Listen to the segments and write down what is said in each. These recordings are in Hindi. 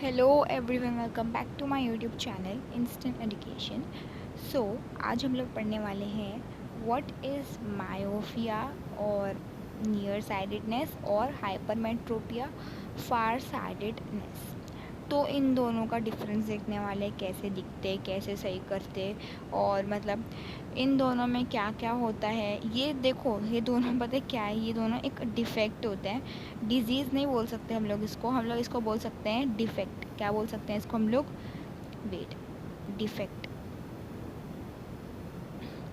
Hello everyone, welcome back to my YouTube channel instant education. So आज हम लोग पढ़ने वाले हैं व्हाट इज़ मायोपिया और नियर साइडेडनेस और हाइपरमेट्रोपिया फार साइडेडनेस। तो इन दोनों का डिफरेंस देखने वाले, कैसे दिखते, कैसे सही करते, और मतलब इन दोनों में क्या क्या होता है। ये देखो, ये दोनों पता है क्या है, ये दोनों एक डिफेक्ट होते हैं। डिजीज़ नहीं बोल सकते हम लोग इसको बोल सकते हैं डिफेक्ट। क्या बोल सकते हैं इसको हम लोग? Wait, defect.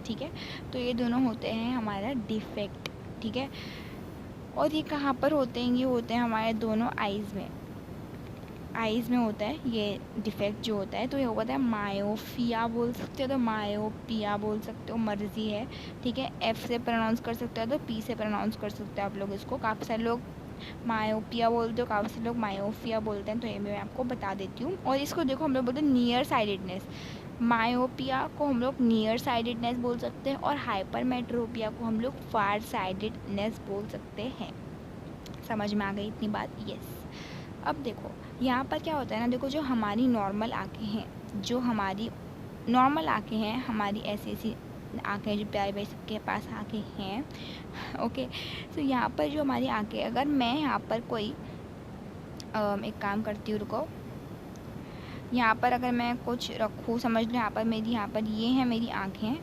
ठीक है, तो ये दोनों होते हैं हमारा डिफेक्ट। ठीक है, और ये कहाँ पर होते हैं? ये होते हैं हमारे दोनों आइज़ में। आइज़ में होता है ये डिफेक्ट जो होता है। तो ये होता है मायोपिया बोल सकते हो, तो मायोपिया बोल सकते हो, मर्ज़ी है। ठीक है, एफ से प्रोनाउंस कर सकते हो तो पी से प्रोनाउंस कर सकते हो आप लोग इसको। काफ़ी सारे लोग मायोपिया बोलते हो, काफ़ी सारे लोग मायोपिया बोलते हैं, तो ये मैं आपको बता देती हूँ। और इसको देखो, हम लोग बोलते हैं नियर साइडेडनेस। मायोपिया को हम लोग नियर साइडेडनेस बोल सकते हैं और हाइपरमेट्रोपिया को हम लोग फार साइडेडनेस बोल सकते हैं। समझ में आ गई इतनी बात? यस। अब देखो यहाँ पर क्या होता है ना, देखो जो हमारी नॉर्मल आँखें हैं, जो हमारी नॉर्मल आँखें हैं, हमारी ऐसी ऐसी आँखें जो प्यारे भाई सबके पास आँखें हैं। ओके, तो यहाँ पर जो हमारी आँखें, अगर मैं यहाँ पर कोई एक काम करती हूँ, रुको। यहाँ पर अगर मैं कुछ रखूँ, समझ लो यहाँ पर मेरी, यहाँ पर ये हैं मेरी आँखें।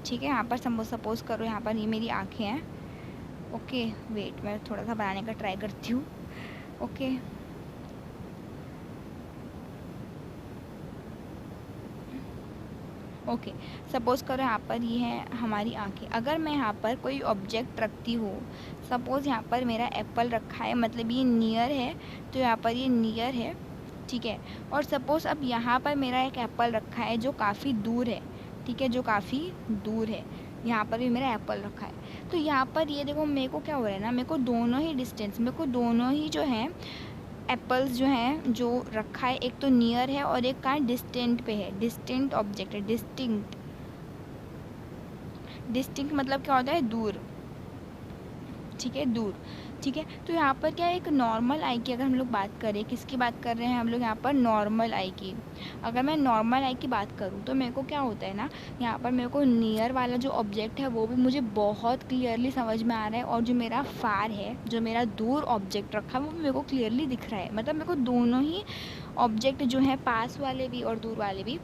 ठीक है, यहाँ पर सपोज़ करो यहाँ पर ये मेरी आँखें हैं। ओके, वेट, मैं थोड़ा सा बनाने का ट्राई करती हूँ। ओके, ओके, सपोज़ करो यहाँ पर ये है हमारी आँखें। अगर मैं यहाँ पर कोई ऑब्जेक्ट रखती हूँ, सपोज़ यहाँ पर मेरा एप्पल रखा है, मतलब ये नियर है, तो यहाँ पर ये नियर है। ठीक है, और सपोज़ अब यहाँ पर मेरा एक एप्पल रखा है जो काफ़ी दूर है। ठीक है, जो काफ़ी दूर है, यहाँ पर भी मेरा एप्पल रखा है। तो यहाँ पर ये देखो, मेरे को क्या हो रहा है ना, मेरे को दोनों ही डिस्टेंस, मेरे को दोनों ही जो हैं एप्पल्स जो हैं, जो रखा है, एक तो नियर है और एक कहाँ डिस्टेंट पे है। डिस्टेंट ऑब्जेक्ट है, डिस्टिंक्ट। डिस्टिंक्ट मतलब क्या होता है? दूर। ठीक है, दूर। ठीक है, तो यहाँ पर क्या है, एक नॉर्मल आई की अगर हम लोग बात करें, किसकी बात कर रहे हैं हम लोग यहाँ पर? नॉर्मल आई की। अगर मैं नॉर्मल आई की बात करूँ तो मेरे को क्या होता है ना, यहाँ पर मेरे को नियर वाला जो ऑब्जेक्ट है वो भी मुझे बहुत क्लियरली समझ में आ रहा है, और जो मेरा फार है, जो मेरा दूर ऑब्जेक्ट रखा है, वो भी मेरे को क्लियरली दिख रहा है। मतलब मेरे को दोनों ही ऑब्जेक्ट जो हैं, पास वाले भी और दूर वाले भी,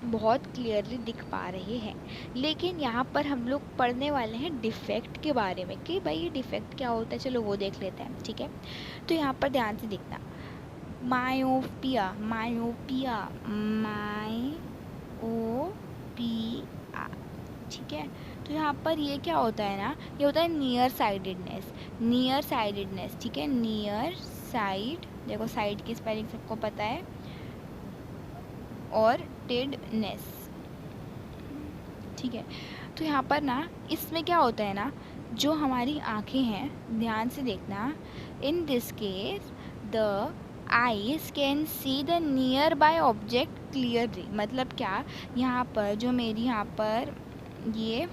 बहुत क्लियरली दिख पा रहे हैं। लेकिन यहाँ पर हम लोग पढ़ने वाले हैं डिफेक्ट के बारे में, कि भाई ये डिफेक्ट क्या होता है, चलो वो देख लेते हैं। ठीक है, तो यहाँ पर ध्यान से देखना। Myopia, myopia, myopia. ठीक है, तो यहाँ पर ये क्या होता है ना, ये होता है नियर साइडेडनेस। नियर साइडेडनेस, ठीक है, नियर साइड, देखो साइड की स्पेलिंग सबको पता है, और टेडनेस। ठीक है, तो यहाँ पर ना, इसमें क्या होता है ना, जो हमारी आँखें हैं, ध्यान से देखना। In this case the eyes can see the near by object clearly. मतलब क्या, यहाँ पर जो मेरी यहाँ पर ये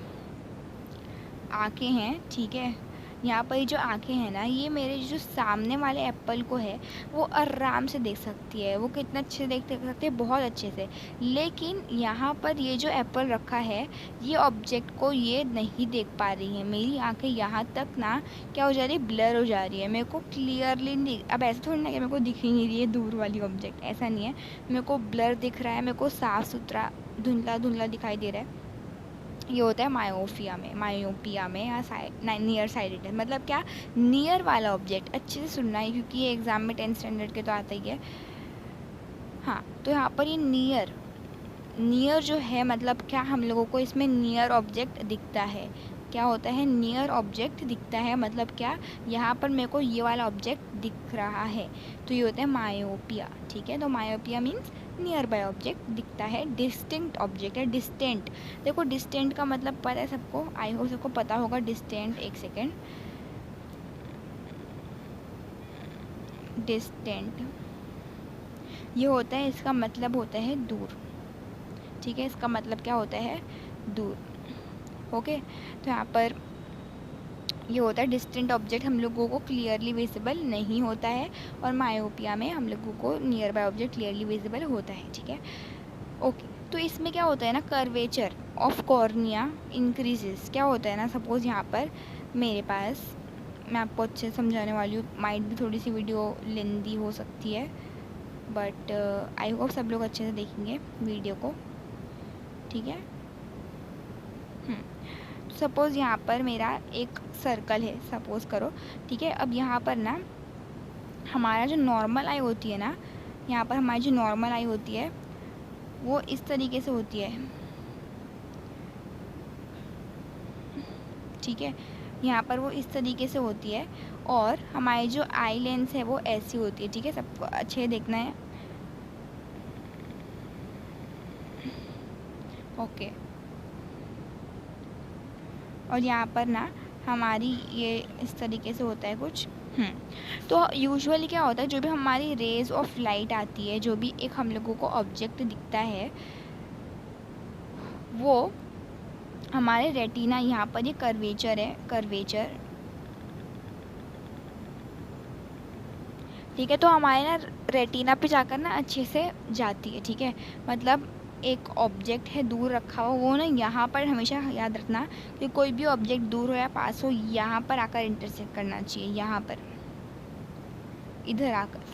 आँखें हैं, ठीक है, यहाँ पर जो आँखें हैं ना, ये मेरे जो सामने वाले एप्पल को है वो आराम से देख सकती है। वो कितना अच्छे से देख सकती है, बहुत अच्छे से। लेकिन यहाँ पर ये जो एप्पल रखा है, ये ऑब्जेक्ट को ये नहीं देख पा रही है। मेरी आँखें यहाँ तक ना क्या हो जा रही है, ब्लर हो जा रही है, मेरे को क्लियरली नहीं। अब ऐसा थोड़ी ना कि मेरे को दिख ही नहीं रही है दूर वाली ऑब्जेक्ट, ऐसा नहीं है। मेरे को ब्लर दिख रहा है, मेरे को साफ़ सुथरा धुंधला धुंधला दिखाई दे रहा है। ये होता है मायोपिया में, मायोपिया में, या नियर साइडेडनेस। मतलब क्या, नियर वाला ऑब्जेक्ट, अच्छे से सुनना है क्योंकि ये एग्जाम में 10th स्टैंडर्ड के तो आता ही है। हाँ, तो यहाँ पर ये नियर, नियर जो है, मतलब क्या, हम लोगों को इसमें नियर ऑब्जेक्ट दिखता है। क्या होता है? नियर ऑब्जेक्ट दिखता है। मतलब क्या, यहाँ पर मेरे को ये वाला ऑब्जेक्ट दिख रहा है, तो ये होता है मायोपिया। ठीक है, तो myopia means near by object दिखता है। डिस्टिंक्ट ऑब्जेक्ट है, डिस्टेंट। देखो डिस्टेंट का मतलब पता है सबको, आई होप सबको पता होगा डिस्टेंट। एक सेकेंड, डिस्टेंट ये होता है, इसका मतलब होता है दूर। ठीक है, इसका मतलब क्या होता है? दूर। ओके, तो यहाँ पर ये होता है डिस्टेंट ऑब्जेक्ट हम लोगों को क्लियरली विजिबल नहीं होता है, और मायोपिया में हम लोगों को near by object clearly visible होता है, ठीक है। ओके, तो इसमें क्या होता है ना, कर्वेचर ऑफ कॉर्निया इंक्रीजेस। क्या होता है ना, सपोज़ यहाँ पर मेरे पास, मैं आपको अच्छे से समझाने वाली हूँ, माइट भी थोड़ी सी वीडियो लेंदी हो सकती है, बट आई होप सब लोग अच्छे से देखेंगे वीडियो को, ठीक है। सपोज़ यहाँ पर मेरा एक सर्कल है, सपोज़ करो, ठीक है। अब यहाँ पर ना हमारा जो नॉर्मल आई होती है ना, यहाँ पर हमारी जो नॉर्मल आई होती है वो इस तरीके से होती है, ठीक है। यहाँ पर वो इस तरीके से होती है, और हमारी जो आई लेंस है वो ऐसी होती है, ठीक है। सबको अच्छे देखना है, ओके। और यहाँ पर ना हमारी ये इस तरीके से होता है कुछ। तो यूजुअली क्या होता है, जो भी हमारी रेज ऑफ लाइट आती है, जो भी एक हम लोगों को ऑब्जेक्ट दिखता है, वो हमारे रेटिना, यहाँ पर ये कर्वेचर है, कर्वेचर, ठीक है। तो हमारे ना रेटिना पे जाकर ना अच्छे से जाती है, ठीक है। मतलब एक ऑब्जेक्ट है दूर रखा हुआ, वो ना यहाँ पर हमेशा याद रखना कि कोई भी ऑब्जेक्ट दूर हो या पास हो, यहाँ पर आकर इंटरसेक्ट करना चाहिए, यहाँ पर,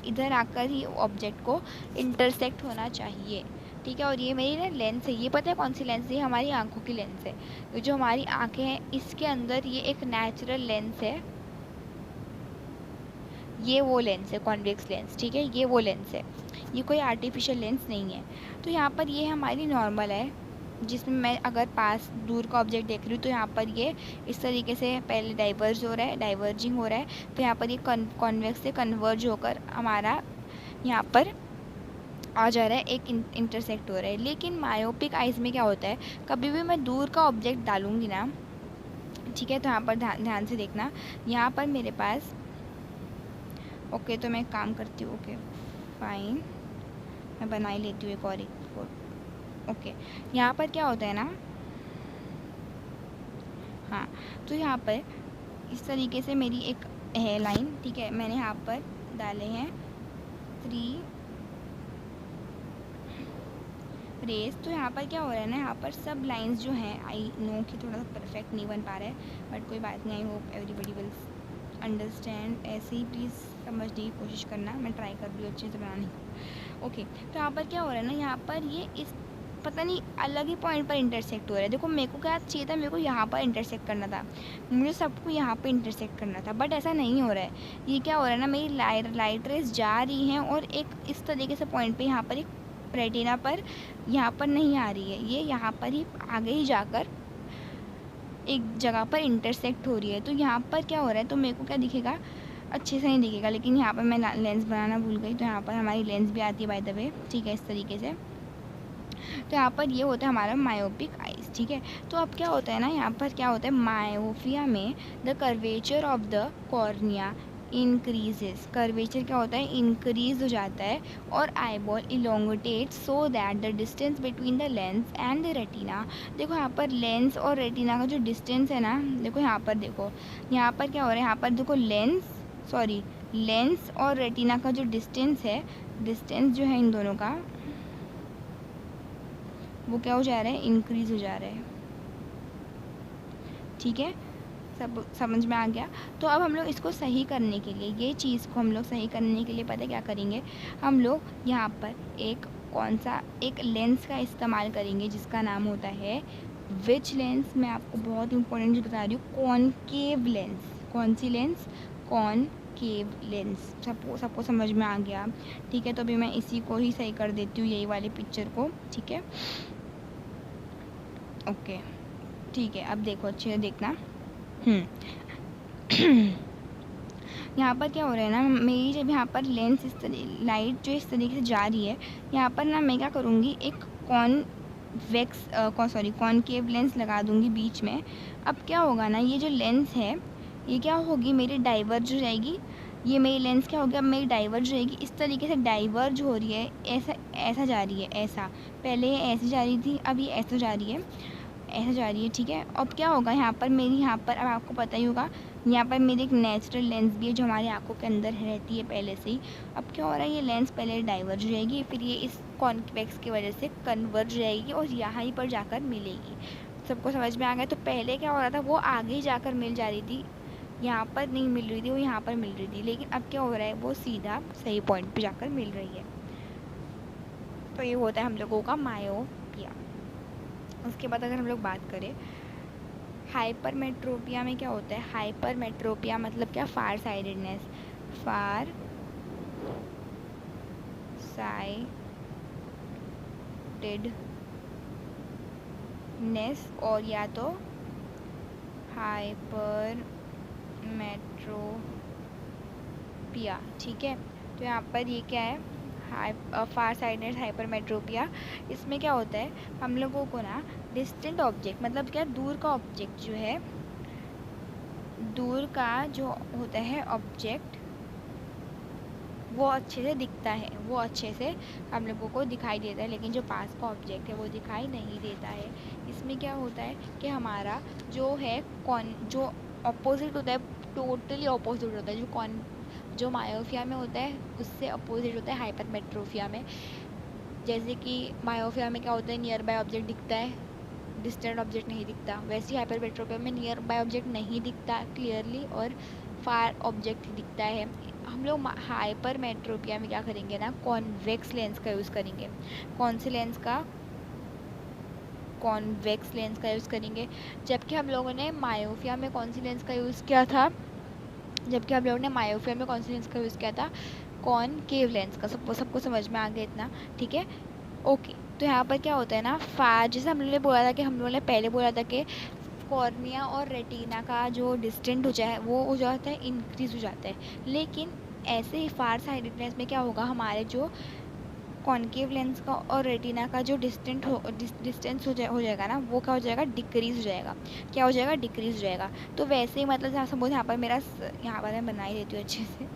इधर आकर ही ऑब्जेक्ट को इंटरसेक्ट होना चाहिए, ठीक है। और ये मेरी ना लेंस है, ये पता है कौन सी लेंस है, हमारी आंखों की लेंस है। ये जो हमारी आंखें हैं इसके अंदर ये एक नेचुरल लेंस है, ये वो लेंस है, कॉन्वेक्स लेंस, ठीक है। ये वो लेंस है, ये कोई आर्टिफिशियल लेंस नहीं है। तो यहाँ पर ये हमारी नॉर्मल है, जिसमें मैं अगर पास दूर का ऑब्जेक्ट देख रही हूँ तो यहाँ पर ये इस तरीके से पहले डाइवर्ज हो रहा है, डाइवर्जिंग हो रहा है, फिर यहाँ पर ये कॉन्वेक्स से कन्वर्ज होकर हमारा यहाँ पर आ जा रहा है, एक इंटरसेक्ट हो रहा है। लेकिन मायोपिक आइज़ में क्या होता है, कभी भी मैं दूर का ऑब्जेक्ट डालूँगी ना, ठीक है, तो यहाँ पर ध्यान से देखना, यहाँ पर मेरे पास, ओके, तो मैं एक काम करती हूँ, ओके फाइन, मैं बना ही लेती हूँ एक और ओके। यहाँ पर क्या होता है ना, हाँ, तो यहाँ पर इस तरीके से मेरी एक है लाइन, ठीक है। मैंने यहाँ पर डाले हैं 3 रेस। तो यहाँ पर क्या हो रहा है ना, यहाँ पर सब लाइंस जो हैं, आई नो कि थोड़ा सा परफेक्ट नहीं बन पा रहा है, बट कोई बात नहीं, I hope everybody will understand. ऐसे ही प्लीज़ समझने की कोशिश करना, मैं ट्राई कर रही हूँ अच्छे से बनाने की, ओके। तो यहाँ पर क्या हो रहा है ना, यहाँ पर ये इस पता नहीं अलग ही पॉइंट पर इंटरसेक्ट हो रहा है। देखो मेरे को क्या चाहिए था, मेरे को यहाँ पर इंटरसेक्ट करना था, मुझे सबको यहाँ पे इंटरसेक्ट करना था, बट ऐसा नहीं हो रहा है। ये क्या हो रहा है ना, मेरी लाइट रेस जा रही हैं और एक इस तरीके से पॉइंट पे यहाँ पर एक रेटिना पर यहाँ पर नहीं आ रही है, ये यहाँ पर ही आगे ही जाकर एक जगह पर इंटरसेक्ट हो रही है। तो यहाँ पर क्या हो रहा है, तो मेरे को क्या दिखेगा, अच्छे से नहीं दिखेगा, लेकिन यहाँ पर मैं लेंस बनाना भूल गई, तो यहाँ पर हमारी लेंस भी आती है बाय द वे, ठीक है, इस तरीके से। तो यहाँ पर ये होता है हमारा मायोपिक आइज, ठीक है। तो अब क्या होता है ना, यहाँ पर क्या होता है, मायोपिया में the curvature of the cornea increases. Curvature क्या होता है, इंक्रीज हो जाता है, और eyeball elongated so that the distance between the lens and the retina. देखो यहाँ पर लेंस और रेटिना का जो डिस्टेंस है ना, देखो यहाँ पर, देखो यहाँ पर क्या हो रहा है, यहाँ पर देखो लेंस और रेटिना का जो डिस्टेंस है, डिस्टेंस जो है इन दोनों का, वो क्या हो जा रहा है, इंक्रीज हो जा रहा है, ठीक है। सब समझ में आ गया। तो अब हम लोग इसको सही करने के लिए, ये चीज़ को हम लोग सही करने के लिए पता है क्या करेंगे, हम लोग यहाँ पर एक लेंस का इस्तेमाल करेंगे जिसका नाम होता है विच लेंस। मैं आपको बहुत इंपॉर्टेंट चीज़ बता रही हूँ, कॉनकेव लेंस। कौन सी लेंस, कॉनकेव लेंस। सबको समझ में आ गया, ठीक है। तो अभी मैं इसी को ही सही कर देती हूँ, यही वाले पिक्चर को, ठीक है, ओके, ठीक है। अब देखो अच्छे से देखना, यहाँ पर क्या हो रहा है ना, मेरी जब यहाँ पर लेंस लाइट जो इस तरीके से जा रही है, यहाँ पर ना मैं क्या करूँगी, एक कॉनकेव लेंस लगा दूँगी बीच में। अब क्या होगा ना, ये जो लेंस है ये क्या होगी, मेरी डाइवर्ज हो जाएगी। ये मेरी लेंस क्या होगी, अब मेरी डाइवर्ज हो जाएगी, इस तरीके से डाइवर्ज हो रही है, ऐसा जा रही है, ऐसा पहले ये ऐसे जा रही थी, अब ये ऐसे जा रही है। ऐसे जा रही है, ठीक है। अब क्या होगा यहाँ पर मेरी, यहाँ पर अब आपको पता ही होगा, यहाँ पर मेरी एक नेचुरल लेंस भी है जो हमारी आंखों के अंदर रहती है पहले से ही। अब क्या हो रहा है, ये लेंस पहले डाइवर्ज हो जाएगी, फिर ये इस कॉन्वेक्स की वजह से कन्वर्ज हो जाएगी और यहाँ ही पर जाकर मिलेगी। सबको समझ में आ गया? तो पहले क्या हो रहा था, वो आगे ही जाकर मिल जा रही थी, यहाँ पर नहीं मिल रही थी, वो यहाँ पर मिल रही थी। लेकिन अब क्या हो रहा है, वो सीधा सही पॉइंट पे जाकर मिल रही है। तो ये होता है हम लोगों का मायोपिया। उसके बाद अगर हम लोग बात करें हाइपरमेट्रोपिया में, क्या होता है हाइपरमेट्रोपिया मतलब क्या, फार साइडेडनेस, फार साइडेडनेस और या तो हाइपरमेट्रोपिया, ठीक है। तो यहाँ पर ये क्या है, फार साइडेडनेस हाइपरमेट्रोपिया। इसमें क्या होता है, हम लोगों को ना डिस्टेंट ऑब्जेक्ट मतलब क्या, दूर का ऑब्जेक्ट जो है, दूर का जो होता है ऑब्जेक्ट वो अच्छे से दिखता है, वो अच्छे से हम लोगों को दिखाई देता है, लेकिन जो पास का ऑब्जेक्ट है वो दिखाई नहीं देता है। इसमें क्या होता है कि हमारा जो है जो अपोजिट होता है, टोटली अपोजिट होता है, जो मायोपिया में होता है उससे अपोजिट होता है हाइपरमेट्रोपिया में। जैसे कि मायोपिया में क्या होता है, नियर बाय ऑब्जेक्ट दिखता है, डिस्टेंट ऑब्जेक्ट नहीं दिखता। वैसे ही हाइपरमेट्रोपिया में नियर बाय ऑब्जेक्ट नहीं दिखता क्लियरली और फार ऑब्जेक्ट दिखता है। हम लोग हाइपरमेट्रोपिया में क्या करेंगे ना, कॉन्वेक्स लेंस का यूज़ करेंगे। कौन से लेंस का, कॉन्वेक्स लेंस का यूज़ करेंगे। जबकि हम लोगों ने मायोपिया में कौन सी लेंस का यूज़ किया था, जबकि हम लोगों ने मायोपिया में कौन सी लेंस का यूज़ किया था, कॉनकेव लेंस का। सबको समझ में आ गया इतना, ठीक है, ओके। तो यहाँ पर क्या होता है ना, जैसे हम लोगों ने बोला था कि हम लोगों ने पहले बोला था कि कॉर्निया और रेटिना का जो डिस्टेंट हो जाए वो हो जाता है, इंक्रीज हो जाता है। लेकिन ऐसे ही फार साइडेडनेस में क्या होगा, हमारे जो कॉनकेव लेंस का और रेटिना का जो डिस्टेंस हो जाएगा ना, वो क्या हो जाएगा, डिक्रीज हो जाएगा। क्या हो जाएगा, डिक्रीज हो जाएगा। तो वैसे ही मतलब जहाँ सपोज यहाँ पर मेरा, यहाँ पर मैं बना ही देती हूँ अच्छे से,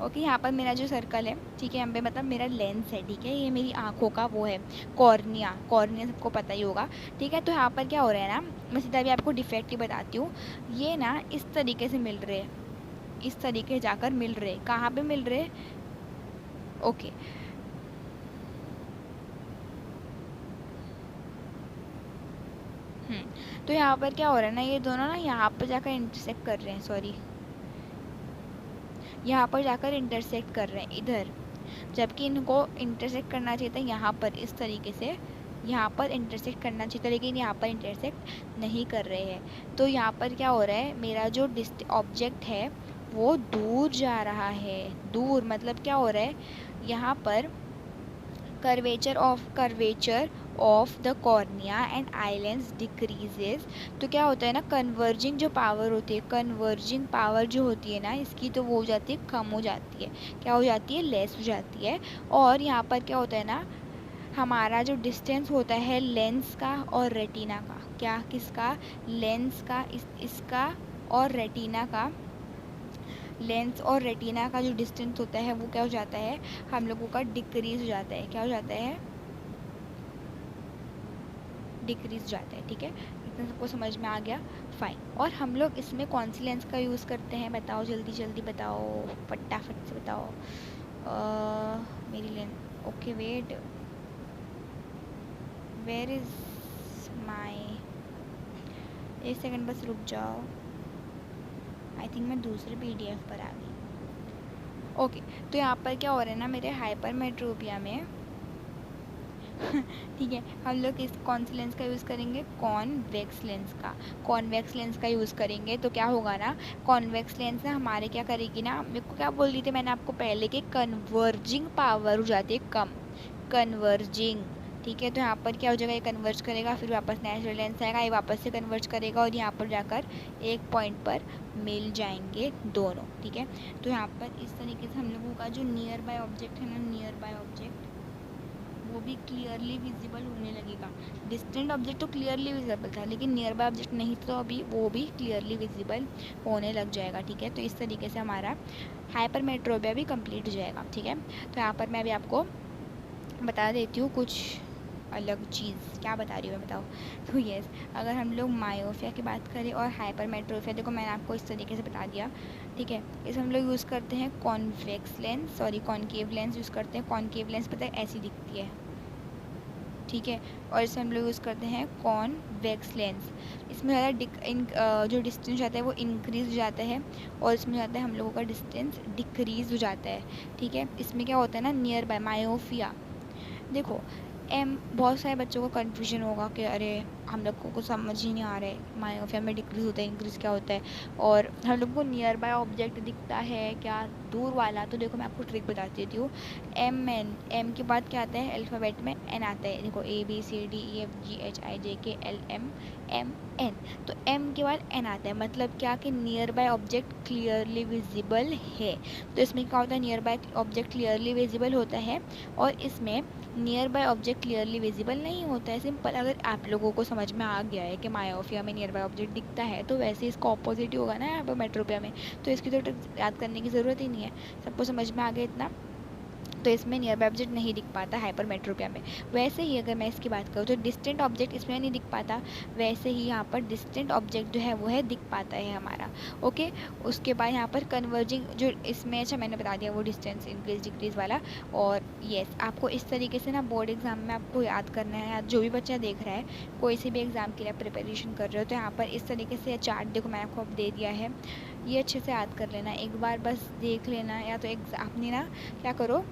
ओके। यहाँ पर मेरा जो सर्कल है, ठीक है, यहाँ पे मतलब मेरा लेंस है, ठीक है, ये मेरी आँखों का वो है कॉर्निया, कॉर्निया सबको पता ही होगा, ठीक है। तो यहाँ पर क्या हो रहा है ना, मैं सीधा भी आपको डिफेक्ट ही बताती हूँ, ये ना इस तरीके से मिल रहे, इस तरीके जाकर मिल रहे, कहाँ पे मिल रहे, ओके। तो यहाँ पर क्या हो रहा है ना, ये दोनों ना यहाँ पर जाकर इंटरसेक्ट कर रहे हैं, सॉरी, यहाँ पर जाकर इंटरसेक्ट कर रहे हैं इधर, जबकि इनको इंटरसेक्ट करना चाहिए था यहाँ पर, इस तरीके से यहाँ पर इंटरसेक्ट करना चाहिए था, लेकिन यहाँ पर इंटरसेक्ट नहीं कर रहे हैं। तो यहाँ पर क्या हो रहा है, मेरा जो ऑब्जेक्ट है वो दूर जा रहा है। दूर मतलब क्या हो रहा है, यहाँ पर curvature of the cornea and eye lens decreases. तो क्या होता है ना, कन्वर्जिंग जो पावर होती है, कन्वर्जिंग पावर जो होती है ना इसकी, तो वो हो जाती है, कम हो जाती है। क्या हो जाती है, लेस हो जाती है। और यहाँ पर क्या होता है ना, हमारा जो डिस्टेंस होता है लेंस का और रेटिना का, क्या किसका, लेंस का, इसका और रेटिना का, लेंस और रेटिना का जो डिस्टेंस होता है वो क्या हो जाता है, हम लोगों का डिक्रीज हो जाता है। क्या हो जाता है, डिक्रीज हो जाता है, ठीक है। इतना सबको समझ में आ गया, फाइन। और हम लोग इसमें कौन सी लेंस का यूज़ करते हैं, बताओ जल्दी जल्दी बताओ, फटाफट से बताओ। मेरी lens, okay wait, where is my, एक सेकंड बस रुक जाओ, आई थिंक मैं दूसरे PDF पर आ गई, ओके। तो यहाँ पर क्या हो रहा है ना, मेरे हाइपरमेट्रोपिया में ठीक है, हम लोग इस कौन सी लेंस का यूज़ करेंगे, कॉन्वेक्स लेंस का, कॉन्वेक्स लेंस का यूज़ करेंगे। तो क्या होगा ना, कॉन्वेक्स लेंस ना हमारे क्या करेगी ना, मेरे को क्या बोल रही थी मैंने आपको पहले कि कन्वर्जिंग पावर हो जाती है कम, कन्वर्जिंग, ठीक है। तो यहाँ पर क्या हो जाएगा, ये कन्वर्ज करेगा, फिर वापस नेचुरल लेंस आएगा, ये वापस से कन्वर्ज करेगा और यहाँ पर जाकर एक पॉइंट पर मिल जाएंगे दोनों, ठीक है। तो यहाँ पर इस तरीके से हम लोगों का जो नियर बाय ऑब्जेक्ट है ना, नियर बाय ऑब्जेक्ट वो भी क्लियरली विजिबल होने लगेगा। डिस्टेंट ऑब्जेक्ट तो क्लियरली विजिबल था, लेकिन नियर बाय ऑब्जेक्ट नहीं तो अभी वो भी क्लियरली विजिबल होने लग जाएगा, ठीक है। तो इस तरीके से हमारा हाइपरमेट्रोपिया भी कंप्लीट हो जाएगा, ठीक है। तो यहाँ पर मैं अभी आपको बता देती हूँ कुछ अलग चीज़, क्या बता रही हूँ मैं बताओ। तो यस, अगर हम लोग मायोपिया की बात करें और हाइपरमेट्रोपिया, देखो मैंने आपको इस तरीके से बता दिया, ठीक है। इसमें हम लोग यूज़ करते हैं convex lens, sorry concave lens use करते हैं। कॉनकेव लेंस पता है ऐसी दिखती है, ठीक है। और इसमें हम लोग यूज़ करते हैं कॉन्वेक्स लेंस। इसमें ज़्यादा जो डिस्टेंस जाता है वो इंक्रीज हो जाता है, और इसमें जाता है हम लोगों का डिस्टेंस डिक्रीज हो जाता है, ठीक है। इसमें क्या होता है ना, नियर बाय मायोपिया, देखो बहुत सारे बच्चों को कन्फ्यूजन होगा कि अरे हम लोग को कुछ समझ ही नहीं आ रहा है, मायोपिया में डिक्रीज होता है, इंक्रीज क्या होता है, और हम लोग को नियर बाय ऑब्जेक्ट दिखता है क्या, दूर वाला। तो देखो मैं आपको ट्रिक बता देती हूँ। एम के बाद क्या आता है, अल्फ़ाबेट में एन आता है, देखो ABCDEFGHIJKLMNO। तो एम के बाद एन आता है, मतलब क्या कि near by object clearly visible है। तो इसमें क्या होता है, near by object clearly visible होता है, और इसमें near by object clearly visible नहीं होता है। सिंपल, अगर आप लोगों को समझ में आ गया है कि मायोपिया में नियर बाय ऑब्जेक्ट दिखता है, तो वैसे इसका ऑपोजिट ही होगा ना यहाँ पर मेट्रोपिया में। तो इसकी तो याद करने की ज़रूरत ही नहीं है, सबको समझ में आ गया इतना। तो इसमें नियर बाय ऑब्जेक्ट नहीं दिख पाता हाइपरमेट्रोपिया में। वैसे ही अगर मैं इसकी बात करूँ तो डिस्टेंट ऑब्जेक्ट इसमें नहीं दिख पाता, वैसे ही यहाँ पर डिस्टेंट ऑब्जेक्ट जो है वो है दिख पाता है हमारा। ओके, उसके बाद यहाँ पर कन्वर्जिंग जो इसमें, अच्छा मैंने बता दिया वो डिस्टेंस इंक्रीज डिक्रीज वाला। और येस, आपको इस तरीके से ना बोर्ड एग्जाम में आपको याद करना है, जो भी बच्चा देख रहा है कोई से भी एग्ज़ाम के लिए प्रिपरेशन कर रहे हो, तो यहाँ पर इस तरीके से चार्ट देखो मैंने आपको अब दे दिया है, ये अच्छे से याद कर लेना, एक बार बस देख लेना। या तो अपनी ना क्या करो,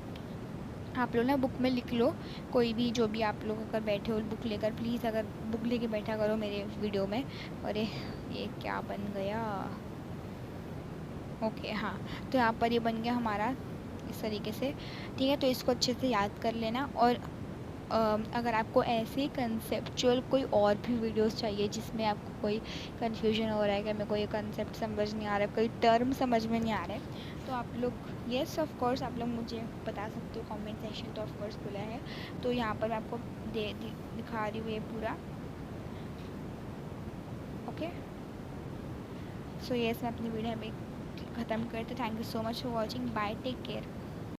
आप लोग ना बुक में लिख लो, कोई भी जो भी आप लोग अगर बैठे हो बुक लेकर, प्लीज़ अगर बुक लेके बैठा करो मेरे वीडियो में। अरे ये क्या बन गया, ओके हाँ, तो यहाँ पर ये बन गया हमारा इस तरीके से, ठीक है। तो इसको अच्छे से याद कर लेना। और अगर आपको ऐसे कंसेप्चुअल कोई और भी वीडियोस चाहिए जिसमें आपको कोई कन्फ्यूजन हो रहा है कि मेरे को ये कंसेप्ट समझ नहीं आ रहा है, कोई टर्म समझ में नहीं आ रहा है, तो आप लोग येस ऑफ कोर्स आप लोग मुझे बता सकते हो, कमेंट सेक्शन तो ऑफ कोर्स खुला है। तो यहाँ पर मैं आपको दिखा रही हूँ ये पूरा, ओके। सो येस, मैं अपनी वीडियो अभी ख़त्म करती हूँ। Thank you so much for watching, bye, take care.